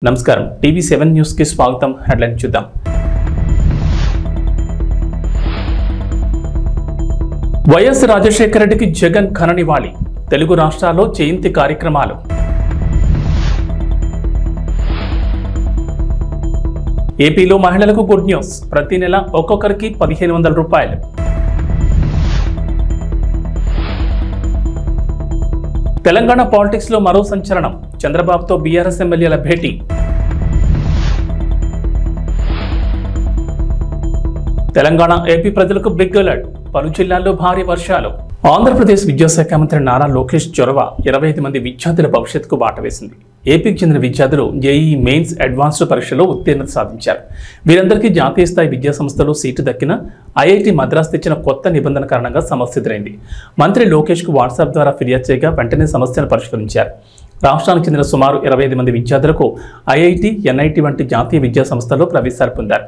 నమస్కారం టీవీ7 న్యూస్ కి స్వాగతం. హెడ్లైన్ చూద్దాం. వైఎస్ రాజశేఖర రెడ్డికి జగన్ ఘన నివాళి. తెలుగు రాష్ట్రాల్లో జయంతి కార్యక్రమాలు. ఏపీలో మహిళలకు గుడ్ న్యూస్. ప్రతి నెల ఒక్కొక్కరికి 1500 రూపాయలు. తెలంగాణ పాలిటిక్స్ లో మరో సంచలనం. చంద్రబాబుతో బీఆర్ఎస్ ఎమ్మెల్యేల భేటీ. తెలంగాణ ఏపీ ప్రజలకు బిగ్ అలర్ట్. పలు జిల్లాల్లో భారీ వర్షాలు. ఆంధ్రప్రదేశ్ విద్యాశాఖ మంత్రి నారా లోకేష్ చొరవ 25 మంది విద్యార్థుల భవిష్యత్తుకు బాట వేసింది. ఏపీకి చెందిన విద్యార్థులు జేఈఈ మెయిన్స్ అడ్వాన్స్డ్ పరీక్షలో ఉత్తీర్ణత సాధించారు. వీరందరికీ జాతీయ స్థాయి విద్యా సంస్థలో సీటు దక్కిన ఐఐటి మద్రాస్ తెచ్చిన కొత్త నిబంధన కారణంగా సమస్య ఎదురైంది. మంత్రి లోకేష్కు వాట్సాప్ ద్వారా ఫిర్యాదు చేయగా వెంటనే సమస్యను పరిష్కరించారు. రాష్ట్రానికి చెందిన సుమారు 25 మంది విద్యార్థులకు ఐఐటి, ఎన్ఐటి వంటి జాతీయ విద్యా సంస్థల్లో ప్రవేశాలు పొందారు.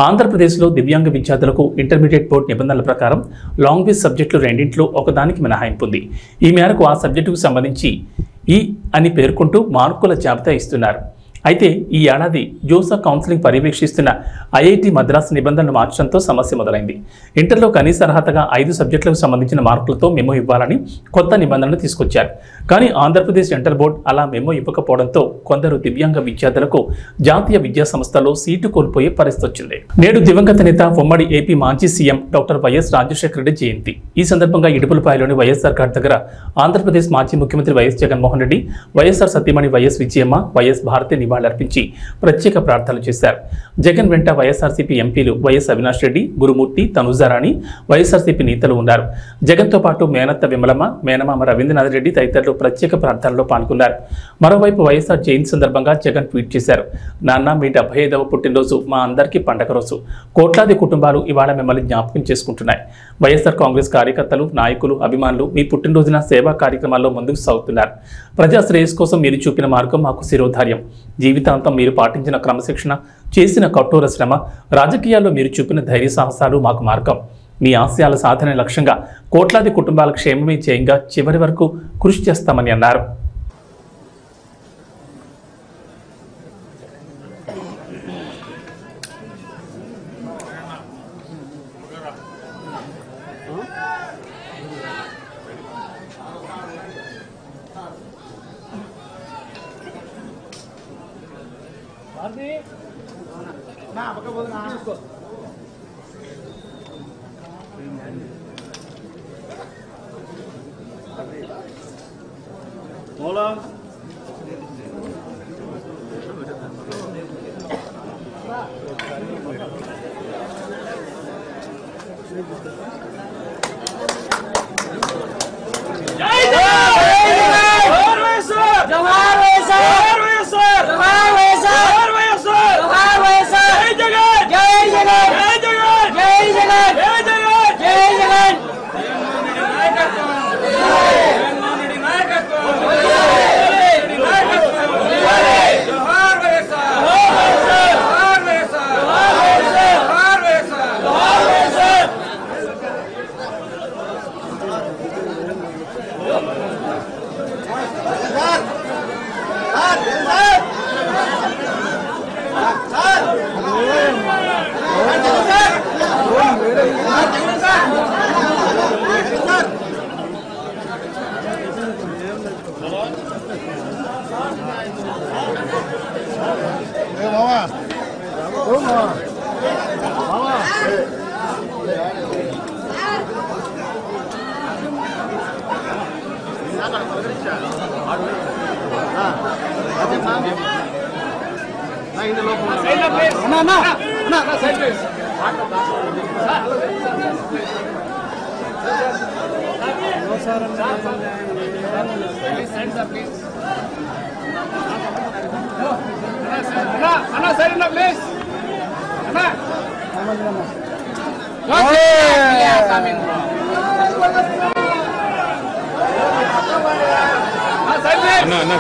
ఆంధ్రప్రదేశ్లో దివ్యాంగ విద్యార్థులకు ఇంటర్మీడియట్ బోర్డు నిబంధనల ప్రకారం లాంగ్వేజ్ సబ్జెక్టులు రెండింటిలో ఒకదానికి మినహాయింపు ఉంది. ఈ మేరకు ఆ సబ్జెక్టుకు సంబంధించి ఈ అని పేర్కొంటూ మార్కుల జాబితా ఇస్తున్నారు. అయితే ఈ ఏడాది జోసా కౌన్సిలింగ్ పర్యవేక్షిస్తున్న ఐఐటి మద్రాస్ నిబంధనలు మార్చడంతో సమస్య మొదలైంది. ఇంటర్లో కనీస అర్హతగా 5 సబ్జెక్టులకు సంబంధించిన మార్కులతో మెమో ఇవ్వాలని కొత్త నిబంధనలు తీసుకొచ్చారు. కానీ ఆంధ్రప్రదేశ్ ఇంటర్ బోర్డు అలా మెమో ఇవ్వకపోవడంతో కొందరు దివ్యాంగ విద్యార్థులకు జాతీయ విద్యా సంస్థలో సీటు కోల్పోయే పరిస్థితి వచ్చింది. నేడు దివంగత నేత ఉమ్మడి ఏపీ మాజీ CM doctor YS Rajasekhara Reddy జయంతి. ఈ సందర్భంగా ఇడుపులపాయలోని వైఎస్ఆర్ ఘాట్ దగ్గర ఆంధ్రప్రదేశ్ మాజీ ముఖ్యమంత్రి వైఎస్ జగన్మోహన్ రెడ్డి, వైఎస్ఆర్ సతీమణి వైఎస్ విజయమ్మ, వైఎస్ భారతి నివాళులర్పించి ప్రత్యేక ప్రార్థనలు చేశారు. జగన్ వెంట వైఎస్ఆర్సీపీ ఎంపీలు వైఎస్ అవినాష్ రెడ్డి, గురుమూర్తి, తనుజారాణి, వైఎస్ఆర్సీపీ నేతలు ఉన్నారు. జగన్తో పాటు మేనత్త విమలమ్మ, మేనమామ రవీంద్రనాథ్ రెడ్డి తదితరులు ప్రత్యేక ప్రార్థనలో పాల్గొన్నారు. మరోవైపు వైఎస్ఆర్ జయంతి సందర్భంగా జగన్ ట్వీట్ చేశారు. నాన్న, మీ 75వ పుట్టినరోజు మా అందరికీ పండగ రోజు. కోట్లాది కుటుంబాలు ఇవాళ మిమ్మల్ని జ్ఞాపకం చేసుకుంటున్నాయి. వైఎస్ఆర్ కాంగ్రెస్ కార్యకర్తలు, నాయకులు, అభిమానులు మీ పుట్టినరోజున సేవా కార్యక్రమాల్లో ముందుకు సాగుతున్నారు. ప్రజా శ్రేయస్ కోసం మీరు చూపిన మార్గం మాకు శిరోధార్యం. జీవితాంతం మీరు పాటించిన క్రమశిక్షణ, చేసిన కఠోర శ్రమ, రాజకీయాల్లో మీరు చూపిన ధైర్య సాహసాలు మాకు మార్గం. మీ ఆశయాల సాధన లక్ష్యంగా కోట్లాది కుటుంబాల క్షేమమే చేయంగా చివరి వరకు కృషి చేస్తామని అన్నారు.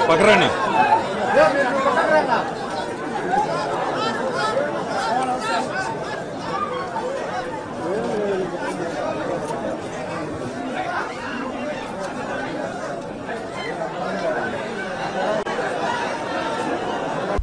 పక్కరాని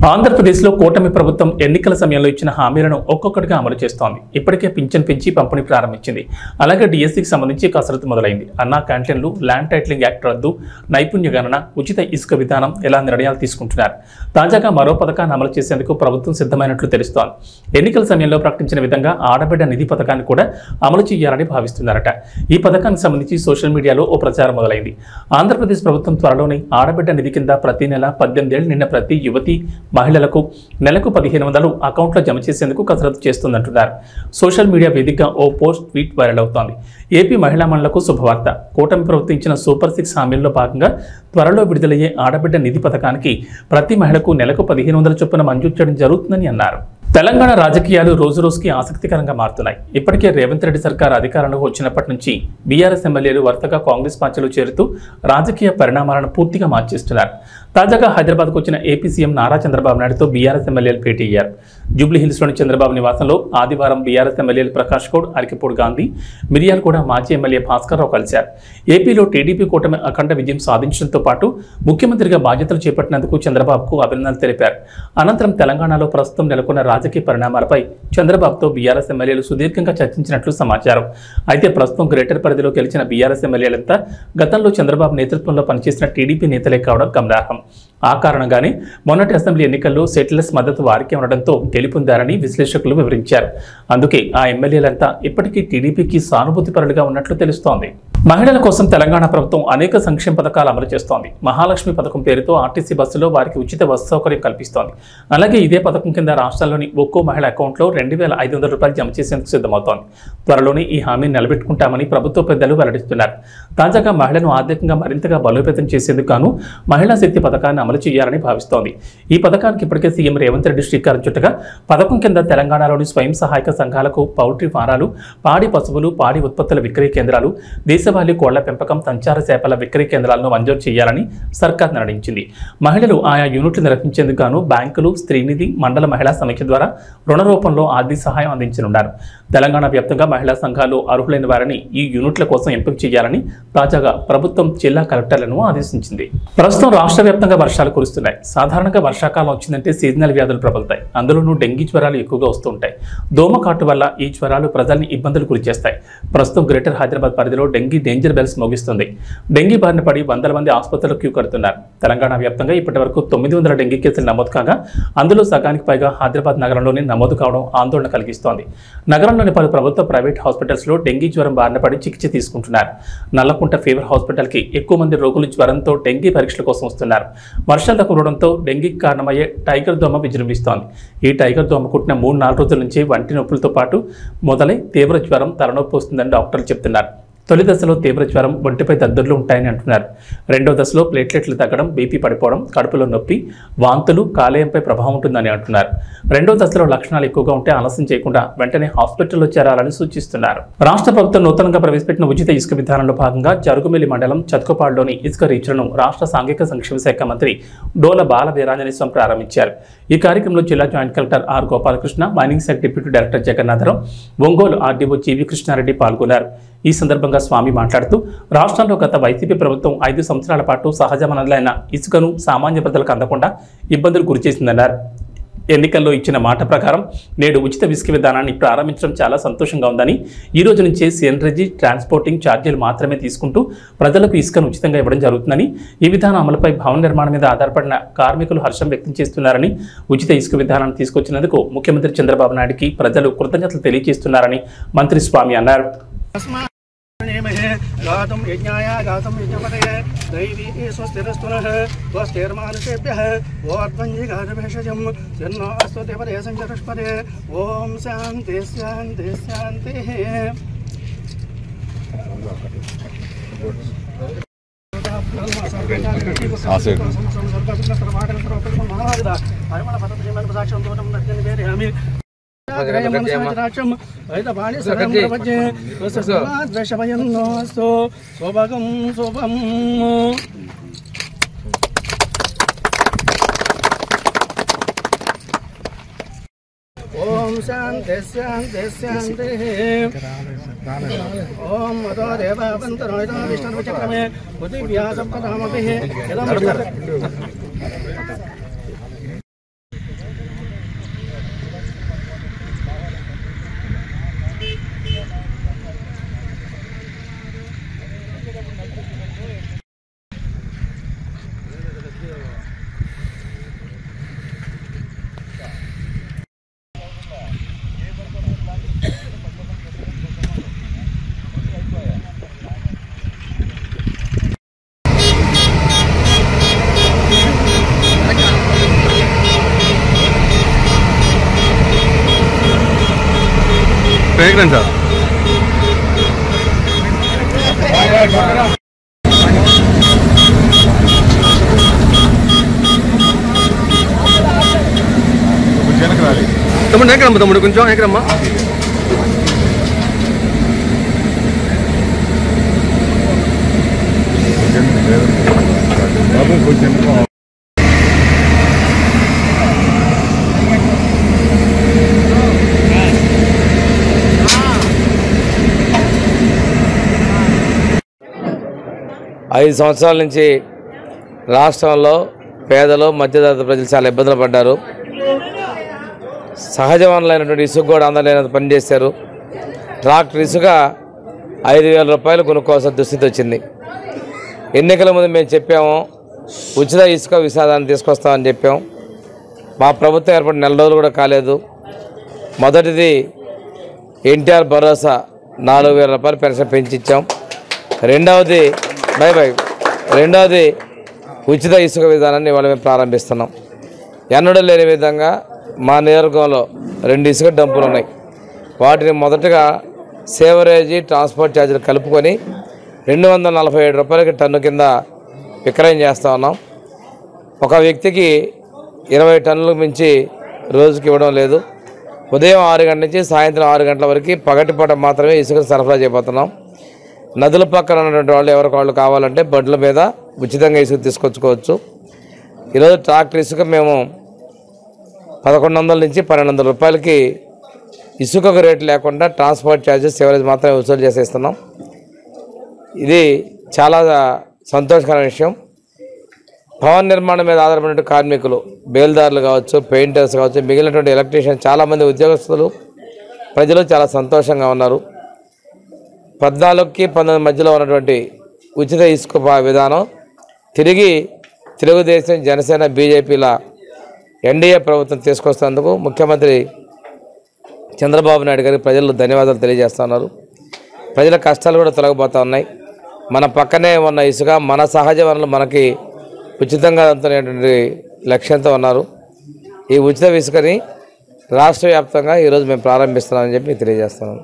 ఆంధ్రప్రదేశ్లో కూటమి ప్రభుత్వం ఎన్నికల సమయంలో ఇచ్చిన హామీలను ఒక్కొక్కటిగా అమలు చేస్తోంది. ఇప్పటికే పింఛన్ పెంచి పంపిణీ ప్రారంభించింది. అలాగే డిఎస్సికి సంబంధించి కసరత్తు మొదలైంది. అన్నా క్యాంటీన్లు, ల్యాండ్ టైటిలింగ్ యాక్ట్ రద్దు, నైపుణ్య గణన, ఉచిత ఇసుక విధానం ఇలా నిర్ణయాలు తీసుకుంటున్నారు. తాజాగా మరో పథకాన్ని అమలు చేసేందుకు ప్రభుత్వం సిద్ధమైనట్లు తెలుస్తోంది. ఎన్నికల సమయంలో ప్రకటించిన విధంగా ఆడబిడ్డ నిధి పథకాన్ని కూడా అమలు చేయాలని భావిస్తున్నారట. ఈ పథకానికి సంబంధించి సోషల్ మీడియాలో ఓ ప్రచారం మొదలైంది. ఆంధ్రప్రదేశ్ ప్రభుత్వం త్వరలోనే ఆడబిడ్డ నిధి కింద ప్రతి నెల 18 ఏళ్లు నిన్న ప్రతి యువతి మహిళలకు నెలకు 1500 అకౌంట్లో జమ చేసేందుకు కసరత్తు చేస్తుందంటున్నారు. సోషల్ మీడియా వేదికగా ఓ పోస్ట్ ట్వీట్ వైరల్ అవుతోంది. ఏపీ మహిళా మండలకు శుభవార్త. కూటమి ప్రభుత్వం ఇచ్చిన సూపర్ 6 హామీల్లో భాగంగా త్వరలో విడుదలయ్యే ఆడబిడ్డ నిధి పథకానికి ప్రతి మహిళకు నెలకు 1500 చొప్పున మంజూరు చేయడం జరుగుతుందని అన్నారు. తెలంగాణ రాజకీయాలు రోజురోజుకి ఆసక్తికరంగా మారుతున్నాయి. ఇప్పటికే రేవంత్ రెడ్డి సర్కార్ అధికారంలోకి వచ్చినప్పటి నుంచి బీఆర్ఎస్ ఎమ్మెల్యేలు వరుసగా కాంగ్రెస్ పార్టీలో చేరుతూ రాజకీయ పరిణామాలను పూర్తిగా మార్చేస్తున్నారు. తాజాగా హైదరాబాద్కు వచ్చిన ఏపీ సీఎం నారా చంద్రబాబు నాయుడుతో బీఆర్ఎస్ ఎమ్మెల్యేలు భేటీ అయ్యారు. జూబ్లీహిల్స్లోని చంద్రబాబు నివాసంలో ఆదివారం బీఆర్ఎస్ ఎమ్మెల్యేలు ప్రకాష్ గౌడ్, అరికెపూడి గాంధీ, మిర్యాలగూడ మాజీ ఎమ్మెల్యే భాస్కర్ రావు కలిశారు. ఏపీలో టీడీపీ కూటమి అఖండ విజయం సాధించడంతో పాటు ముఖ్యమంత్రిగా బాధ్యతలు చేపట్టినందుకు చంద్రబాబుకు అభినందనలు తెలిపారు. అనంతరం తెలంగాణలో ప్రస్తుతం నెలకొన్న రాజకీయ పరిణామాలపై చంద్రబాబుతో బీఆర్ఎస్ ఎమ్మెల్యేలు సుదీర్ఘంగా చర్చించినట్లు సమాచారం. అయితే ప్రస్తుతం గ్రేటర్ పరిధిలో గెలిచిన బీఆర్ఎస్ ఎమ్మెల్యేలంతా గతంలో చంద్రబాబు నేతృత్వంలో పనిచేసిన టీడీపీ నేతలే కావడం గమనార్హం. ఆ కారణంగానే మొన్నటి అసెంబ్లీ ఎన్నికల్లో సెటిలర్స్ మద్దతు వారికి ఉండడంతో గెలుపొందారని విశ్లేషకులు వివరించారు. అందుకే ఆ ఎమ్మెల్యేలంతా ఇప్పటికీ టీడీపీకి సానుభూతి పరులుగా ఉన్నట్లు తెలుస్తోంది. మహిళల కోసం తెలంగాణ ప్రభుత్వం అనేక సంక్షేమ పథకాలు అమలు చేస్తోంది. మహాలక్ష్మి పథకం పేరుతో ఆర్టీసీ బస్సులో వారికి ఉచిత బస్సు సౌకర్యం కల్పిస్తోంది. అలాగే ఇదే పథకం కింద రాష్ట్రాల్లోని ఒక్కో మహిళ అకౌంట్లో 2500 రూపాయలు జమ చేసేందుకు సిద్ధమవుతోంది. త్వరలోనే ఈ హామీని నిలబెట్టుకుంటామని ప్రభుత్వ పెద్దలు వెల్లడిస్తున్నారు. తాజాగా మహిళను ఆర్థికంగా మరింతగా బలోపేతం చేసేందుకు గాను మహిళా శక్తి పథకాన్ని అమలు చేయాలని భావిస్తోంది. ఈ పథకానికి ఇప్పటికే సీఎం రేవంత్ రెడ్డి శ్రీకారం చుట్టగా పథకం కింద తెలంగాణలోని స్వయం సహాయక సంఘాలకు పౌల్ట్రీ ఫారాలు, పాడి పశువులు, పాడి ఉత్పత్తుల విక్రయ కేంద్రాలు, దేశవాళీ కోళ్ల పెంపకం, సంచార చేపల విక్రయ కేంద్రాలను మంజూరు చేయాలని సర్కార్ నిర్ణయించింది. మహిళలు ఆయా యూనిట్లు నిర్వహించేందుకు గాను బ్యాంకులు, స్త్రీనిధి, మండల మహిళా సమైక్య ద్వారా రుణ రూపంలో ఆర్థిక సహాయం అందించనున్నారు. తెలంగాణ వ్యాప్తంగా మహిళా సంఘాలు అర్హులైన వారిని ఈ యూనిట్ల కోసం ఎంపిక చేయాలని తాజాగా ప్రభుత్వం జిల్లా కలెక్టర్లను ఆదేశించింది. ప్రస్తుతం రాష్ట్ర వ్యాప్తంగా వర్షాలు కురుస్తున్నాయి. సాధారణంగా వర్షాకాలం వచ్చిందంటే సీజనల్ వ్యాధులు ప్రబలుతాయి. అందులోనూ డెంగీ జ్వరాలు ఎక్కువగా వస్తుంటాయి. దోమకాటు వల్ల ఈ జ్వరాలు ప్రజల్ని ఇబ్బందులు గురిచేస్తాయి. ప్రస్తుతం గ్రేటర్ హైదరాబాద్ పరిధిలో డెంగీ డేంజర్ బెల్స్ మోగిస్తుంది. డెంగీ బారిన పడి వందల మంది ఆసుపత్రులకు క్యూ కడుతున్నారు. తెలంగాణ వ్యాప్తంగా ఇప్పటి వరకు 900 డెంగీ కేసులు నమోదు కాగా అందులో సగానికి పైగా హైదరాబాద్ నగరంలోనే నమోదు కావడం ఆందోళన కలిగిస్తోంది. నగరంలోని పలు ప్రభుత్వ, ప్రైవేట్ హాస్పిటల్స్లో డెంగీ జ్వరం బారిన పడి చికిత్స తీసుకుంటున్నారు. నల్లకుంట ఫీవర్ హాస్పిటల్కి ఎక్కువ మంది రోగులు జ్వరంతో డెంగీ పరీక్షల కోసం వస్తున్నారు. వర్షాలు కురవడంతో డెంగీకి కారణమయ్యే టైగర్ దోమ విజృంభిస్తోంది. ఈ టైగర్ దోమ కుట్టిన 3-4 రోజుల నుంచి వంటి నొప్పులతో పాటు మొదలై తీవ్ర జ్వరం, తలనొప్పి వస్తుందని డాక్టర్లు చెప్తున్నారు. తొలి దశలో తీవ్ర జ్వరం, ఒంటిపై దద్దుర్లు ఉంటాయని అంటున్నారు. రెండో దశలో ప్లేట్లెట్లు తగ్గడం, బీపీ పడిపోవడం, కడుపులో నొప్పి, వాంతులు, కాలేయంపై ప్రభావం ఉంటుందని అంటున్నారు. రెండో దశలో లక్షణాలు ఎక్కువగా ఉంటే ఆలస్యం చేయకుండా వెంటనే హాస్పిటల్లో చేరాలని సూచిస్తున్నారు. రాష్ట్ర ప్రభుత్వం నూతనంగా ప్రవేశపెట్టిన ఉచిత ఇసుక విధానంలో భాగంగా జరుగుమిల్లి మండలం చతుకపాడులోని ఇసుక రీచ్లను రాష్ట్ర సాంఘిక సంక్షేమ శాఖ మంత్రి డోల బాల వీరాంజనేయ స్వామి ప్రారంభించారు. ఈ కార్యక్రమంలో జిల్లా joint collector R Gopalakrishna, mining శాఖ deputy director Jagannatharao, Ongole RDO GV Krishnareddy పాల్గొన్నారు. ఈ సందర్భంగా స్వామి మాట్లాడుతూ రాష్ట్రంలో గత వైసీపీ ప్రభుత్వం 5 సంవత్సరాల పాటు సహజ వనరులైన ఇసుకను సామాన్య ప్రజలకు అందకుండా ఇబ్బందులు గురిచేసిందన్నారు. ఎన్నికల్లో ఇచ్చిన మాట ప్రకారం నేడు ఉచిత ఇసుక విధానాన్ని ప్రారంభించడం చాలా సంతోషంగా ఉందని, ఈ రోజు నుంచే సిఎన్జి ట్రాన్స్పోర్టింగ్ ఛార్జీలు మాత్రమే తీసుకుంటూ ప్రజలకు ఇసుకను ఉచితంగా ఇవ్వడం జరుగుతుందని, ఈ విధానం అమలుపై భవన నిర్మాణం మీద ఆధారపడిన కార్మికులు హర్షం వ్యక్తం చేస్తున్నారని, ఉచిత ఇసుక విధానాన్ని తీసుకొచ్చినందుకు ముఖ్యమంత్రి చంద్రబాబు నాయుడుకి ప్రజలు కృతజ్ఞతలు తెలియజేస్తున్నారని మంత్రి స్వామి అన్నారు. गातुं यज्ञाय गातुं यज्ञपतये दैवी स्वस्तिरस्तुनः स्वस्तिर्मानुषेभ्यः ओर्ध्वञ्जिगारभेषजं यन्नो अस्तु देवदे सञ्चरुष्पदे ॐ शान्ति शान्ति शान्तिः। स्वभगं शुभम् ओम शांति शांति शांति ओम मदो देवावंतरो इदं विष्णुचक्रमे बुद्धिव्यासपदामभिः ప్రేగ్నెంట్ సార్ తమ్ముడు ఎక్కడమ్మా తమ్ముడు కొంచెం ఎక్కడమ్మా కొంచెం 5 సంవత్సరాల నుంచి రాష్ట్రంలో పేదలు మధ్యతరగతి ప్రజలు చాలా ఇబ్బందులు పడ్డారు. సహజ వనరులైనటువంటి ఇసుక కూడా అందలేనంత పనిచేశారు. ట్రాక్టర్ ఇసుక 5,000 రూపాయలు కొనుక్కోవాల్సిన దుస్థితి వచ్చింది. ఎన్నికల ముందు మేము చెప్పాము ఉచిత ఇసుక విషాదాన్ని తీసుకొస్తామని చెప్పాం. మా ప్రభుత్వం ఏర్పడిన 4 రోజులు కూడా కాలేదు. మొదటిది ఎన్టీఆర్ భరోసా 4,000 రూపాయలు పెన్షన్ పెంచి ఇచ్చాం. రెండవది ఉచిత ఇసుక విధానాన్ని ఇవాళ మేము ప్రారంభిస్తున్నాం. ఎన్నడూ లేని విధంగా మా నియోజకవర్గంలో 2 ఇసుక డంపులు ఉన్నాయి. వాటిని మొదటగా సేవరేజీ ట్రాన్స్పోర్ట్ ఛార్జీలు కలుపుకొని 247 రూపాయలకి టన్ను కింద విక్రయం చేస్తూ ఉన్నాం. ఒక వ్యక్తికి 20 టన్నులకు మించి రోజుకి ఇవ్వడం లేదు. ఉదయం 6 గంటల నుంచి సాయంత్రం 6 గంటల వరకు పగటిపూట మాత్రమే ఇసుకను సరఫరా చేయబోతున్నాం. నదుల పక్కన ఉన్నటువంటి వాళ్ళు ఎవరికి వాళ్ళు కావాలంటే బండ్ల మీద ఉచితంగా ఇసుక తీసుకొచ్చుకోవచ్చు. ఈరోజు ట్రాక్టర్ ఇసుక మేము 1,100 నుంచి 1,200 రూపాయలకి ఇసుకకు రేటు లేకుండా ట్రాన్స్పోర్ట్ ఛార్జెస్ సేవరేజ్ మాత్రమే వసూలు చేసేస్తున్నాం. ఇది చాలా సంతోషకరమైన విషయం. భవన నిర్మాణం మీద ఆధారపడిన కార్మికులు, బేల్దారులు కావచ్చు, పెయింటర్స్ కావచ్చు, మిగిలినటువంటి ఎలక్ట్రీషియన్ చాలామంది ఉద్యోగస్తులు ప్రజలు చాలా సంతోషంగా ఉన్నారు. 14కి 19 మధ్యలో ఉన్నటువంటి ఉచిత ఇసుక విధానం తిరిగి తెలుగుదేశం, జనసేన, బీజేపీల ఎన్డీఏ ప్రభుత్వం తీసుకొస్తున్నందుకు ముఖ్యమంత్రి చంద్రబాబు నాయుడు గారికి ప్రజలు ధన్యవాదాలు తెలియజేస్తున్నారు. ప్రజల కష్టాలు కూడా తొలగిపోతూ ఉన్నాయి. మన పక్కనే ఉన్న ఇసుక మన సహజ వనరులు మనకి ఉచితంగా అందుతున్నటువంటి లక్ష్యంతో ఉన్నారు. ఈ ఉచిత ఇసుకని రాష్ట్ర వ్యాప్తంగా ఈరోజు మేము ప్రారంభిస్తున్నామని చెప్పి తెలియజేస్తున్నాను.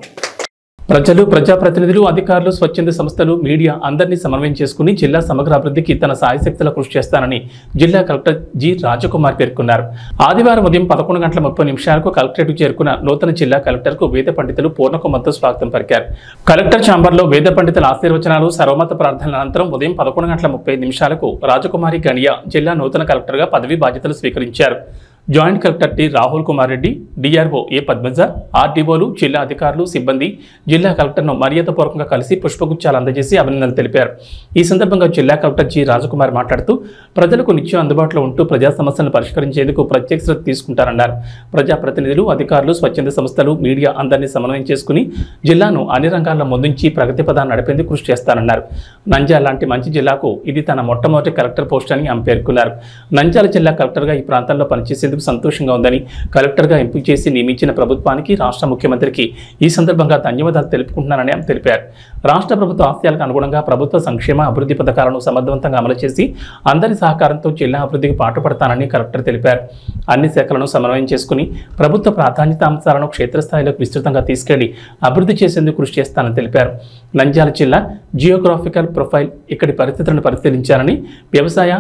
ప్రజలు, ప్రజాప్రతినిధులు, అధికారులు, స్వచ్ఛంద సంస్థలు, మీడియా అందరినీ సమన్వయం చేసుకుని జిల్లా సమగ్ర అభివృద్ధికి తన సాయశక్తుల కృషి చేస్తానని జిల్లా కలెక్టర్ జి రాజకుమార్ పేర్కొన్నారు. ఆదివారం ఉదయం 11:30 కలెక్టరేట్కు చేరుకున్న నూతన జిల్లా కలెక్టర్కు వేద పండితులు పూర్ణకుంభంతో స్వాగతం పలికారు. కలెక్టర్ ఛాంబర్లో వేద పండితుల ఆశీర్వచనాలు, సర్వమత ప్రార్థనల అనంతరం ఉదయం 11:30 రాజకుమారి గణియా జిల్లా నూతన కలెక్టర్గా పదవీ బాధ్యతలు స్వీకరించారు. Joint collector T Rahul Kumar Reddy, DRO A Padmaja, ఆర్డీఓలు, జిల్లా అధికారులు, సిబ్బంది జిల్లా కలెక్టర్ను మర్యాదపూర్వకంగా కలిసి పుష్పగుచ్చాలు అందజేసి అభినందనలు తెలిపారు. ఈ సందర్భంగా జిల్లా కలెక్టర్ జి రాజకుమార్ మాట్లాడుతూ ప్రజలకు నిత్యం అందుబాటులో ఉంటూ ప్రజా సమస్యలను పరిష్కరించేందుకు ప్రత్యేక శ్రద్ధ తీసుకుంటారన్నారు. ప్రజాప్రతినిధులు, అధికారులు, స్వచ్ఛంద సంస్థలు, మీడియా అందరినీ సమన్వయం చేసుకుని జిల్లాను అన్ని రంగాల్లో ముందుంచి ప్రగతి పదాన్ని నడిపేందుకు కృషి చేస్తారన్నారు. నంద్యాల లాంటి మంచి జిల్లాకు ఇది తన మొట్టమొదటి కలెక్టర్ పోస్ట్ అని ఆమె పేర్కొన్నారు. నంద్యాల జిల్లా కలెక్టర్గా ఈ ప్రాంతంలో పనిచేసేందుకు సంతోషంగా ఉందని, కలెక్టర్గా ఎంపిక చేసి నియమించిన ప్రభుత్వానికి, రాష్ట్ర ముఖ్యమంత్రికి ఈ సందర్భంగా ధన్యవాదాలు తెలుపుకుంటున్నానని ఆమె తెలిపారు. రాష్ట్ర ప్రభుత్వ ఆశయాలకు అనుగుణంగా ప్రభుత్వ సంక్షేమ అభివృద్ధి పథకాలను సమర్థవంతంగా అమలు చేసి అందరి సహకారంతో జిల్లా అభివృద్ధికి పాటుపడతానని కలెక్టర్ తెలిపారు. అన్ని శాఖలను సమన్వయం చేసుకుని ప్రభుత్వ ప్రాధాన్యత అంశాలను క్షేత్రస్థాయిలోకి విస్తృతంగా తీసుకెళ్లి అభివృద్ధి చేసేందుకు కృషి చేస్తానని తెలిపారు. నంద్యాల జిల్లా జియోగ్రాఫికల్ ప్రొఫైల్, ఇక్కడి పరిస్థితులను పరిశీలించాలని, వ్యవసాయ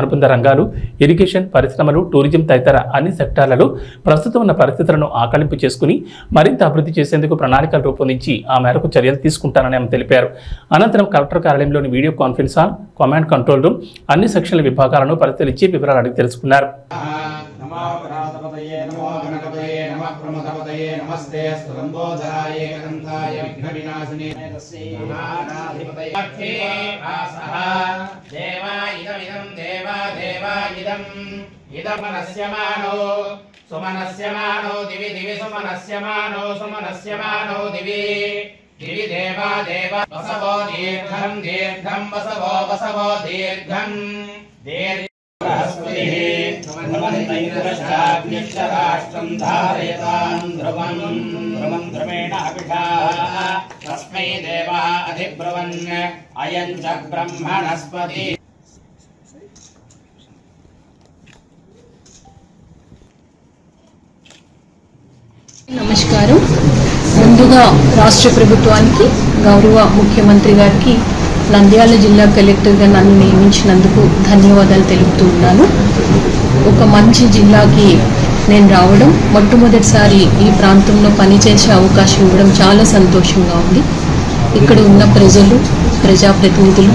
అనుబంధ రంగాలు, ఇరిగేషన్, పరిశ్రమలు, టూరిజం తదితర అన్ని సెక్టార్లలో ప్రస్తుతం ఉన్న పరిస్థితులను ఆకలింపు చేసుకుని మరింత అభివృద్ధి చేసేందుకు ప్రణాళికలు రూపొందించి ఆ మేరకు చర్యలు తీసుకుంటానని ఆమె తెలిపారు. అనంతరం కలెక్టర్ కార్యాలయంలోని video conference hall, command control room, అన్ని సెక్షన్ల విభాగాలను పరిశీలించి వివరాలు అడిగి తెలుసుకున్నారు. ఇదమనస్యమానో సుమనస్యమానో దివి దివి సుమనస్యమానో సుమనస్యమానో దివి దివి దేవా దేవ వసవో దీర్ఘం దీర్ఘం వసవో వసవో దీర్ఘం రాష్ట్రం ధారయతాం ధ్రువం ధ్రువం ధ్రువేణ అభిషా తస్మై దేవా అధిబ్రువన్ అయం చ బ్రహ్మణస్పతి. నమస్కారం. ముందుగా ముందుగా రాష్ట్ర ప్రభుత్వానికి, గౌరవ ముఖ్యమంత్రి గారికి, నంద్యాల జిల్లా కలెక్టర్గా నన్ను నియమించినందుకు ధన్యవాదాలు తెలుపుతూ ఉన్నాను. ఒక మంచి జిల్లాకి నేను రావడం, మొట్టమొదటిసారి ఈ ప్రాంతంలో పనిచేసే అవకాశం ఇవ్వడం చాలా సంతోషంగా ఉంది. ఇక్కడ ఉన్న ప్రజలు, ప్రజాప్రతినిధులు,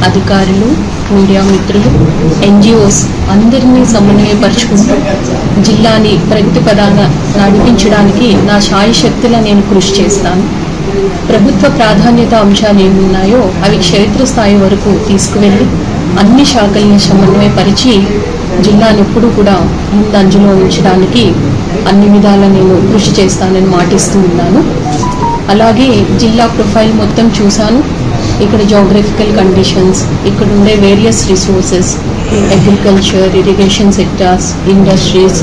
అధికారులు, మీడియా మిత్రులు, ఎన్జిఓస్ అందరినీ సమన్వయపరుచుకుంటూ జిల్లాని ప్రగతి పదాన నడిపించడానికి నా శాయశక్తులా నేను కృషి చేస్తాను. ప్రభుత్వ ప్రాధాన్యత అంశాలు ఏమున్నాయో అవి క్షేత్రస్థాయి వరకు తీసుకువెళ్ళి అన్ని శాఖల్ని సమన్వయపరిచి జిల్లాను ఎప్పుడూ కూడా ముందంజలో ఉంచడానికి అన్ని విధాలా నేను కృషి చేస్తానని మాటిస్తూ ఉన్నాను. అలాగే జిల్లా ప్రొఫైల్ మొత్తం చూశాను. ఇక్కడ జోగ్రఫికల్ కండిషన్స్, ఇక్కడ ఉండే various resources, agriculture, irrigation sectors, industries,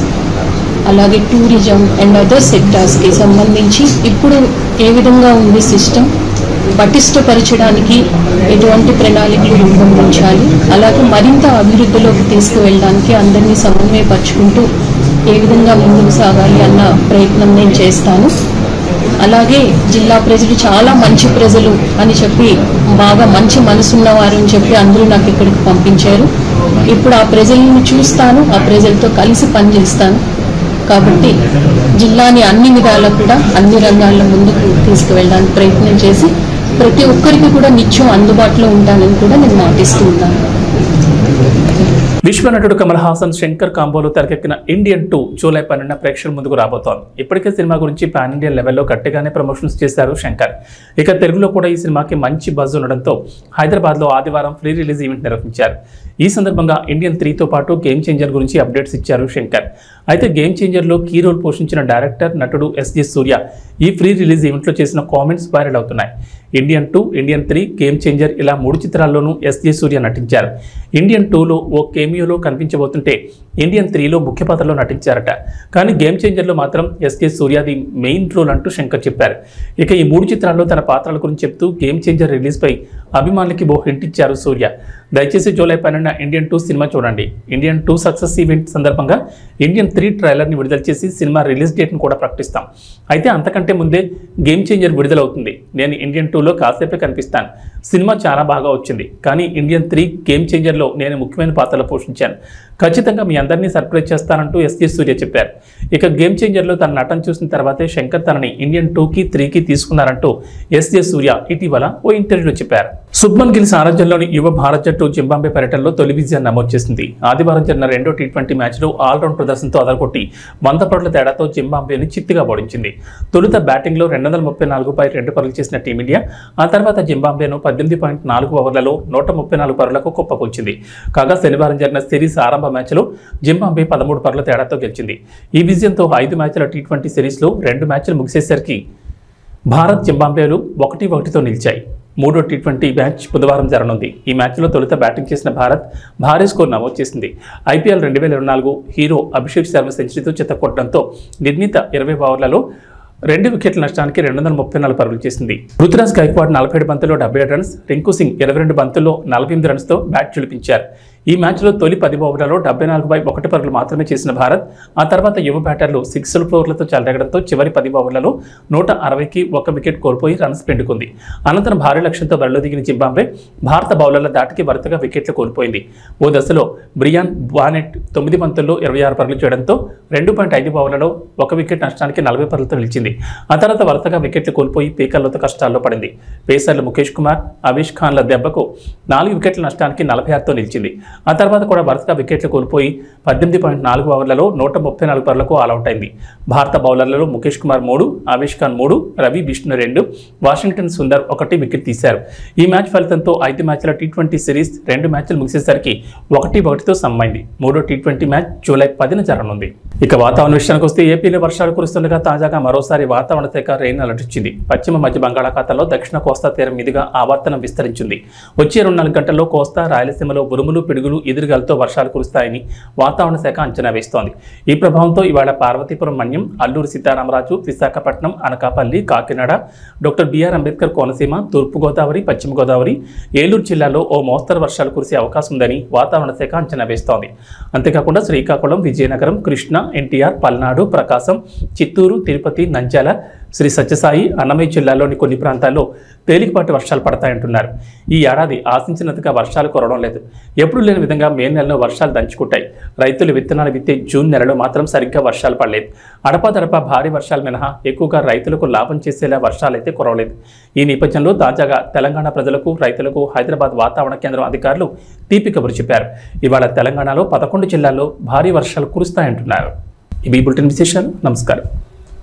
అలాగే టూరిజం అండ్ అదర్ సెక్టార్స్కి సంబంధించి ఇప్పుడు ఏ విధంగా ఉంది సిస్టమ్, పటిష్టపరచడానికి ఎటువంటి ప్రణాళికలు రూపొందించాలి, అలాగే మరింత అభివృద్ధిలోకి తీసుకువెళ్ళడానికి అందరినీ సమన్వయపరుచుకుంటూ ఏ విధంగా ముందుకు సాగాలి అన్న ప్రయత్నం నేను చేస్తాను. అలాగే జిల్లా ప్రజలు చాలా మంచి ప్రజలు అని చెప్పి, బాగా మంచి మనసున్నవారు అని చెప్పి అందరూ నాకు ఇక్కడికి పంపించారు. ఇప్పుడు ఆ ప్రజలను చూస్తాను, ఆ ప్రజలతో కలిసి పనిచేస్తాను. కాబట్టి జిల్లాని అన్ని విధాలా కూడా అన్ని రంగాల్లో ముందుకు తీసుకువెళ్ళడానికి ప్రయత్నం చేసి ప్రతి ఒక్కరికి కూడా నిత్యం అందుబాటులో ఉంటానని కూడా నేను మాటిస్తూ ఉన్నాను. విశ్వనటుడు కమల్ హాసన్ శంకర్ కాంబోలో తెరకెక్కిన ఇండియన్ 2 జూలై 12న ప్రేక్షకుల ముందుకు రాబోతోంది. ఇప్పటికే సినిమా గురించి పాన్ ఇండియన్ లెవెల్లో గట్టిగానే ప్రమోషన్స్ చేశారు శంకర్. ఇక తెలుగులో కూడా ఈ సినిమాకి మంచి బజ్ ఉండడంతో హైదరాబాద్లో ఆదివారం ప్రీ రిలీజ్ ఈవెంట్ నిర్వహించారు. ఈ సందర్భంగా ఇండియన్ 3తో పాటు గేమ్ చేంజర్ గురించి అప్డేట్స్ ఇచ్చారు శంకర్. అయితే గేమ్ చేంజర్లో కీ రోల్ పోషించిన డైరెక్టర్, నటుడు ఎస్జే సూర్య ఈ ప్రీ రిలీజ్ ఈవెంట్లో చేసిన కామెంట్స్ వైరల్ అవుతున్నాయి. ఇండియన్ 2, ఇండియన్ 3, గేమ్ చేంజర్ ఇలా 3 చిత్రాల్లోనూ ఎస్జే సూర్య నటించారు. ఇండియన్ 2లో ఓ కేమియోలో కనిపించబోతుంటే ఇండియన్ 3లో ముఖ్య పాత్రలో నటించారట. కానీ గేమ్ చేంజర్లో మాత్రం ఎస్జే సూర్యది మెయిన్ రోల్ అంటూ శంకర్ చెప్పారు. ఇక ఈ 3 చిత్రాల్లో తన పాత్రల గురించి చెప్తూ గేమ్ చేంజర్ రిలీజ్పై అభిమానులకి ఓ హింట్ ఇచ్చారు సూర్య. దయచేసి జూలై 12న ఇండియన్ 2 సినిమా చూడండి. ఇండియన్ 2 సక్సెస్ ఈవెంట్ సందర్భంగా ఇండియన్ 3 ట్రైలర్ని విడుదల చేసి సినిమా రిలీజ్ డేట్ను కూడా ప్రకటిస్తాం. అయితే అంతకంటే ముందే గేమ్ చేంజర్ విడుదలవుతుంది. నేను ఇండియన్ 2లో కాసేపే కనిపిస్తాను. సినిమా చాలా బాగా వచ్చింది, కానీ ఇండియన్ 3 గేమ్ చేంజర్లో నేను ముఖ్యమైన పాత్రలు పోషించాను. ఖచ్చితంగా మీ అందరినీ సర్ప్రైజ్ చేస్తానంటూ ఎస్జే సూర్య చెప్పారు. ఇక గేమ్ చేంజర్లో తన నటన చూసిన తర్వాతే శంకర్ తనని ఇండియన్ 2కి 3కి తీసుకున్నారంటూ ఎస్జే సూర్య ఇటీవల ఓ ఇంటర్వ్యూలో చెప్పారు. శుభ్మన్ గిల్ సారథ్యంలోని యువ భారత్ జట్టు జింబాబ్వే పర్యటనలో తొలి విజయాన్ని నమోదు చేసింది. ఆదివారం జరిగిన 2వ టీ20 మ్యాచ్లో ఆల్రౌండ్ ప్రదర్శనతో అదరగొట్టి 100 పరుగుల తేడాతో జింబాబ్వేని చిత్తుగా ఓడించింది. తొలుత బ్యాటింగ్లో 234పై 2 పరుగులు చేసిన టీమిండియా ఆ తర్వాత జింబాబ్వేను 18.4 ఓవర్లలో 134 పరుగులకు కుప్పకూల్చింది. కాగా శనివారం జరిగిన సిరీస్ ఆరంభ మ్యాచ్లో జింబాబ్వే 13 పరుగుల తేడాతో గెలిచింది. ఈ విజయంతో 5 మ్యాచ్ల టీ20 సిరీస్లో 2 మ్యాచ్లు ముగిసేసరికి భారత్, జింబాబ్వేలు 1-1తో నిలిచాయి. 3వ టీ20 మ్యాచ్ బుధవారం జరగనుంది. ఈ మ్యాచ్లో తొలుత బ్యాటింగ్ చేసిన భారత్ భారీ స్కోర్ నమోదు చేసింది. ఐపీఎల్ 2024 హీరో అభిషేక్ శర్మ సెంచరీతో చెత్తకొట్టడంతో నిర్ణీత 20 ఓవర్లలో 2 వికెట్ల నష్టానికి 234 పరుగులు చేసింది. రుతురాజ్ గైక్వాడ్ 47 బంతుల్లో 77 రన్స్, రింకు సింగ్ 22 బంతుల్లో 48 రన్స్తో బ్యాట్ చులిపించారు. ఈ మ్యాచ్లో తొలి 10 ఓవర్లలో 74/1 పరుగులు మాత్రమే చేసిన భారత్ ఆ తర్వాత యువ బ్యాటర్లు 6 చెలరేగడంతో చివరి 10 ఓవర్లలో 160కి 1 వికెట్ కోల్పోయి రన్స్ పెండుకుంది. అనంతరం భారీ లక్ష్యంతో బరిలో దిగిన జింబాబ్వే భారత బౌలర్ల దాటికి వరుసగా వికెట్లు కోల్పోయింది. ఓ దశలో బ్రియాన్ బానెట్ 9 బంతుల్లో 26 పరుగులు చేయడంతో 2.5 ఓవర్లలో 1 వికెట్ నష్టానికి 40 పరుగులతో నిలిచింది. ఆ తర్వాత వరుసగా వికెట్లు కోల్పోయి పీకర్లతో కష్టాల్లో పడింది. పేసర్లు ముఖేష్ కుమార్, అవిష్ ఖాన్ల దెబ్బకు 4 వికెట్ల నష్టానికి 46తో నిలిచింది. ఆ తర్వాత కూడా వరుసగా వికెట్లు కోల్పోయి 18.4 ఓవర్లలో 134 పరుగులకు ఆల్అౌట్ అయింది. భారత బౌలర్లలో ముఖేష్ కుమార్ 3, అవిష్ ఖాన్ 3, రవి బిష్ణు 2, వాషింగ్టన్ సుందర్ 1 వికెట్ తీశారు. ఈ మ్యాచ్ ఫలితంతో 5 మ్యాచ్ల టీ20 సిరీస్ 2 మ్యాచ్లు ముగిసేసరికి 1-1తో సమ్మైంది. 3వ టీ20 మ్యాచ్ జూలై 10న జరగనుంది. ఇక వాతావరణ విషయానికి వస్తే ఏపీలో వర్షాలు కురుస్తుండగా తాజాగా మరోసారి వాతావరణ శాఖ రెయిన్ అలర్ట్ ఇచ్చింది. పశ్చిమ మధ్య బంగాళాఖాతంలో దక్షిణ కోస్తా తీరం మీదుగా ఆవర్తనం విస్తరించింది. వచ్చే 24 గంటల్లో కోస్తా, రాయలసీమలో ఉరుములు, పిడుగులు, ఎదురుగాలతో వర్షాలు కురుస్తాయని వాతావరణ శాఖ అంచనా వేస్తోంది. ఈ ప్రభావంతో ఇవాళ పార్వతీపురం, మన్యం, అల్లూరు సీతారామరాజు, విశాఖపట్నం, అనకాపల్లి, కాకినాడ, డాక్టర్ బిఆర్ అంబేద్కర్ కోనసీమ, తూర్పుగోదావరి, పశ్చిమ గోదావరి, ఏలూరు జిల్లాలో ఓ మోస్తరు వర్షాలు కురిసే అవకాశం ఉందని వాతావరణ శాఖ అంచనా వేస్తోంది. అంతేకాకుండా శ్రీకాకుళం, విజయనగరం, కృష్ణా, ఎన్టీఆర్, పల్నాడు, ప్రకాశం, చిత్తూరు, తిరుపతి, నంద్యాల, శ్రీ సత్యసాయి, అన్నమయ్య జిల్లాల్లోని కొన్ని ప్రాంతాల్లో తేలికపాటి వర్షాలు పడతాయంటున్నారు. ఈ ఏడాది ఆశించినంతగా వర్షాలు కురవడం లేదు. ఎప్పుడు లేని విధంగా మే నెలలో వర్షాలు దంచుకుంటాయి. రైతులు విత్తనాలు విత్తే జూన్ నెలలో మాత్రం సరిగ్గా వర్షాలు పడలేదు. అడపాదడపా భారీ వర్షాలు మినహా ఎక్కువగా రైతులకు లాభం చేసేలా వర్షాలైతే కురవలేదు. ఈ నేపథ్యంలో తాజాగా తెలంగాణ ప్రజలకు, రైతులకు హైదరాబాద్ వాతావరణ కేంద్రం అధికారులు తీపి కబురు చెప్పారు. ఇవాళ తెలంగాణలో 11 జిల్లాల్లో భారీ వర్షాలు కురుస్తాయంటున్నారు. ఇవి బులెటిన్ విశేషాలు. నమస్కారం.